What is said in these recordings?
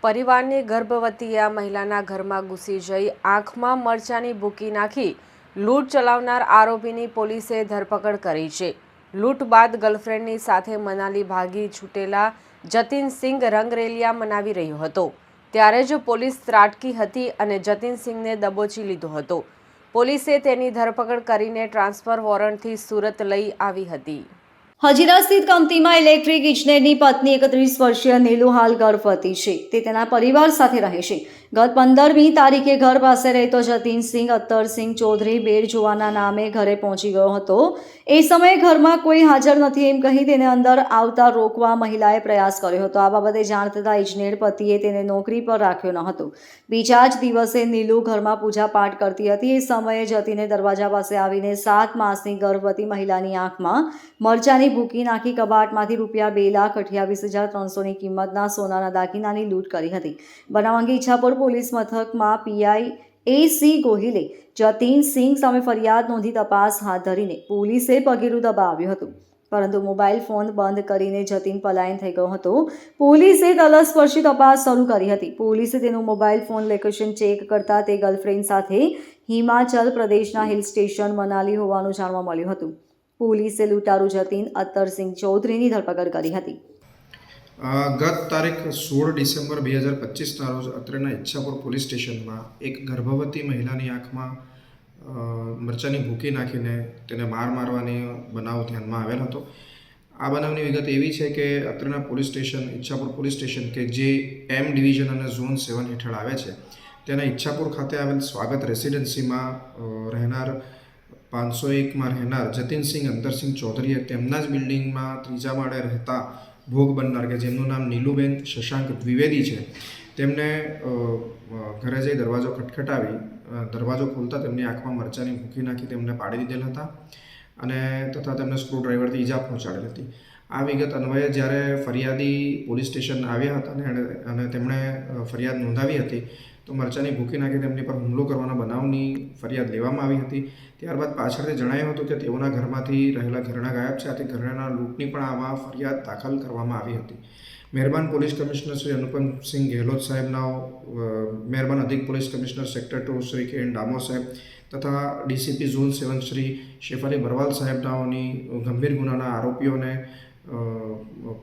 પરિવારની ગર્ભવતી આ મહિલાના ઘરમાં ઘૂસી જઈ આંખમાં મરચાની ભૂકી નાખી લૂંટ ચલાવનાર આરોપીની પોલીસે ધરપકડ કરી છે। લૂંટ બાદ ગર્લફ્રેન્ડની સાથે મનાલી ભાગી છૂટેલા જતીનસિંહ રંગરેલિયા મનાવી રહ્યો હતો ત્યારે જ પોલીસ ત્રાટકી હતી અને જતીનસિંહને દબોચી લીધો હતો। પોલીસે તેની ધરપકડ કરીને ટ્રાન્સફર વોરંટથી સુરત લઈ આવી હતી। હજીરા સ્થિત કંપનીમાં ઇલેક્ટ્રિક ઇજનેરની પત્ની 31 વર્ષીય નીલુ હાલ ગર્ભવતી છે। તે તેના પરિવાર સાથે રહે છે। ગત 15મી તારીખે ઘર પાસે રહેતો જતીનસિંહ અત્તરસિંહ ચૌધરી બેડ જોવાના નામે ઘરે પહોંચી ગયો હતો। એ સમયે ઘરમાં કોઈ હાજર નથી એમ કહી તેને અંદર આવતા રોકવા મહિલાએ પ્રયાસ કર્યો હતો। આ બાબતે જાણ થતાં ઇજનેર પતિએ તેને નોકરી પર રાખ્યો ન હતો। બીજા જ દિવસે નીલુ ઘરમાં પૂજાપાઠ કરતી હતી। એ સમયે જતીને દરવાજા પાસે આવીને 7 માસની ગર્ભવતી મહિલાની આંખમાં મરચાની ભૂકી નાખી કબાટમાંથી ₹2,28,300ની કિંમતના સોનાના દાગીનાની લૂંટ કરી હતી। બનાવ અંગે ઈચ્છાપુર પોલીસ મથકમાં પીઆઈ AC ગોહિલે જતીનસિંહ સામે ફરિયાદ નોંધી તપાસ હાથ ધરીને પોલીસે પગેરું દબાવ્યું હતું, પરંતુ મોબાઈલ ફોન બંધ કરીને જતીન પલાયન થઈ ગયો હતો। પોલીસે તલસ્પર્શી તપાસ શરૂ કરી હતી। પોલીસે તેનું મોબાઈલ ફોન લોકેશન ચેક કરતા તે ગર્લફ્રેન્ડ સાથે હિમાચલ પ્રદેશના હિલ સ્ટેશન મનાલી હોવાનું જાણવા મળ્યું હતું। પોલીસે લૂંટારૂ જતીન અત્તરસિંહ ચૌધરીની ધરપકડ કરી હતી। ગત તારીખ 16 ડિસેમ્બર 2025ના રોજ અત્રેના ઈચ્છાપુર પોલીસ સ્ટેશનમાં એક ગર્ભવતી મહિલાની આંખમાં મરચાની ભૂકી નાખીને તેને મારવાની બનાવ ધ્યાનમાં આવેલ હતો। આ બનાવની વિગત એવી છે કે અત્રેના police station Ichchhapur police station કે જે M ડિવિઝન અને ઝોન 7 હેઠળ આવે છે તેના ઈચ્છાપુર ખાતે આવેલ સ્વાગત રેસિડેન્સીમાં રહેનાર 501માં રહેનાર જતીનસિંહ અંતરસિંહ ચૌધરીએ તેમના જ બિલ્ડિંગમાં 3જા માળે રહેતા ભોગ બનનાર કે જેમનું નામ નીલુબેન શશાંક દ્વિવેદી છે તેમને ઘરે જઈ દરવાજો ખટખટાવી દરવાજો ખોલતા તેમની આંખમાં મરચાની ભૂકી નાખી તેમને પાડી દીધેલ હતા અને તથા તેમને સ્ક્રૂડ્રાઈવરથી ઈજા પહોંચાડેલ હતી। આ વિગત અન્વયે જ્યારે ફરિયાદી પોલીસ સ્ટેશન આવ્યા હતા અને તેમણે ફરિયાદ નોંધાવી હતી તો મરચાની ભૂકી નાખી તેમની પર હુમલો કરવાના બનાવની ફરિયાદ લેવામાં આવી હતી। ત્યારબાદ પાછળથી જણાવ્યું હતું કે તેઓના ઘરમાંથી રહેલા ઘરેણાં ગાયબ છે, આથી ઘરેણાં લૂંટની પણ આમાં ફરિયાદ દાખલ કરવામાં આવી હતી। મહેરબાન પોલીસ કમિશનર શ્રી અનુપમસિંહ ગેહલોત સાહેબના મહેરબાન અધિક police commissioner sector 2 Shri KN Damor સાહેબ તથા ડીસીપી ઝોન 7 શ્રી શેફાલી બરવાલ સાહેબનાઓની ગંભીર ગુનાના આરોપીઓને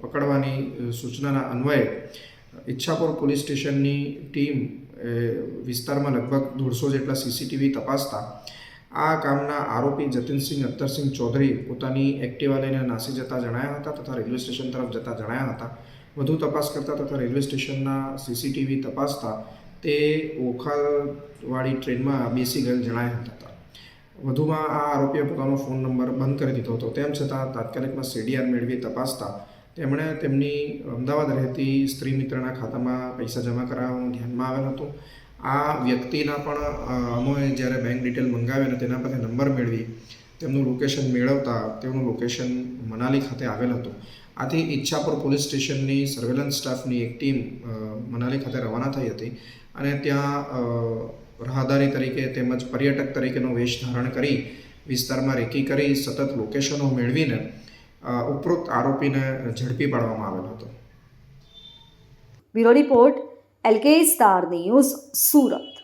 પકડવાની સૂચનાના અન્વયે ઈચ્છાપુર પોલીસ સ્ટેશનની ટીમ વિસ્તારમાં લગભગ 150 જેટલા CCTV તપાસતા આ કામના આરોપી જતીનસિંહ અત્તરસિંહ ચૌધરી પોતાની એક્ટિવા લઈને નાસી જતા જણાયા હતા તથા રેલવે સ્ટેશન તરફ જતા જણાયા હતા। વધુ તપાસ કરતા તથા રેલવે સ્ટેશનના CCTV તપાસતા તે ઓખાવાળી ટ્રેનમાં બેસી ગયેલ જણાયા હતા। વધુમાં આ આરોપીએ પોતાનો ફોન નંબર બંધ કરી દીધો હતો, તેમ છતાં તાત્કાલિકમાં CDR મેળવી તપાસતા તેમણે તેમની અમદાવાદ રહેતી સ્ત્રી મિત્રના ખાતામાં પૈસા જમા કરાવવાનું ધ્યાનમાં આવેલ હતું। આ વ્યક્તિના પણ અમોએ જ્યારે બેંક ડિટેલ મંગાવી અને તેના પરથી નંબર મેળવી તેમનું લોકેશન મેળવતા તેઓનું લોકેશન મનાલી ખાતે આવેલ હતું। આથી ઈચ્છાપુર પોલીસ સ્ટેશનની સર્વેલન્સ સ્ટાફની એક ટીમ મનાલી ખાતે રવાના થઈ હતી અને ત્યાં રાહદારી તરીકે તેમજ પર્યટક તરીકેનો વેશ ધારણ કરી વિસ્તારમાં રેકી કરી સતત લોકેશનો મેળવીને ઉપરોક્ત આરોપીને ઝડપી પાડવામાં આવેલ હતો। Bureau report LK star news Surat.